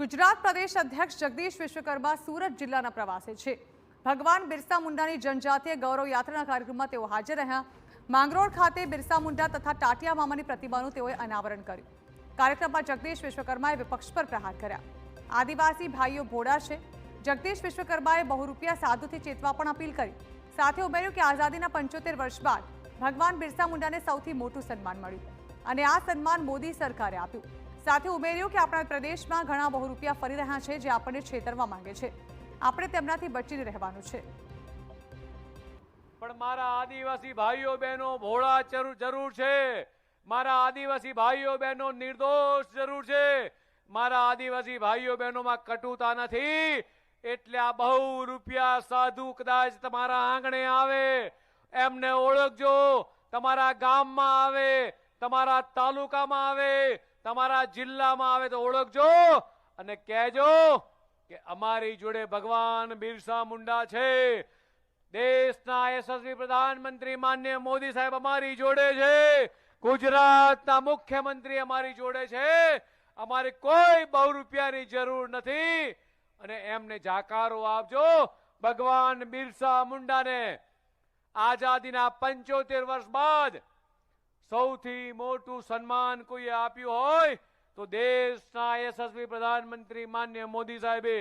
ગુજરાત પ્રદેશ અધ્યક્ષ જગદીશ વિશ્વકર્મા સુરત જિલ્લાના પ્રવાસે છે। ભગવાન બિરસા મુંડાની જનજાતીય ગૌરવ યાત્રાના કાર્યક્રમમાં તેઓ હાજર રહ્યા। માંગરોળ ખાતે બિરસા મુંડા તથા ટાટિયા મામાની પ્રતિમાનું તેઓએ અનાવરણ કર્યું। કાર્યક્રમમાં જગદીશ વિશ્વકર્માએ વિપક્ષ પર પ્રહાર કર્યા। આદિવાસી ભાઈઓ ભોળા છે। જગદીશ વિશ્વકર્માએ બહુરૂપિયા સાધુથી ચેતવા પણ અપીલ કરી। સાથે ઉમેર્યું કે આઝાદીના 75 વર્ષ બાદ ભગવાન બિરસા મુંડાને સૌથી મોટું સન્માન મળ્યું અને આ સન્માન મોદી સરકારે આપ્યું। સાથે ઉમેર્યું કે આપણા પ્રદેશમાં ઘણા બહુરૂપિયા ફરી રહ્યા છે જે આપણને છેતરવા માંગે છે। આપણે તેમનાથી બચીને રહેવાનું છે। પણ મારા આદિવાસી ભાઈઓ બહેનો ભોળા જરૂર છે। મારા આદિવાસી ભાઈઓ બહેનો નિર્દોષ જરૂર છે। મારા આદિવાસી ભાઈઓ બહેનોમાં કટુતા નથી। એટલે આ બહુરૂપિયા સાધુ કદાચ તમારા આંગણે આવે એમને ઓળખજો। તમારા ગામમાં આવે, તમારા તાલુકામાં આવે, તમારા જિલ્લામાં આવે તો ઓળખજો અને કહેજો કે અમારી જોડે ભગવાન બિરસા મુંડા છે। દેશના યશસ્વી પ્રધાનમંત્રી માનનીય મોદી સાહેબ અમારી જોડે છે। ગુજરાતના મુખ્યમંત્રી અમારી જોડે છે। અમારે કોઈ બહુરૂપિયાની જરૂર નથી અને એમને જાકારો આપજો। ભગવાન બિરસા મુંડાને આઝાદીના 75 વર્ષ બાદ સૌથી મોટું સન્માન કોઈએ આપ્યું હોય તો દેશના યશસ્વી પ્રધાનમંત્રી માનનીય મોદી સાહેબે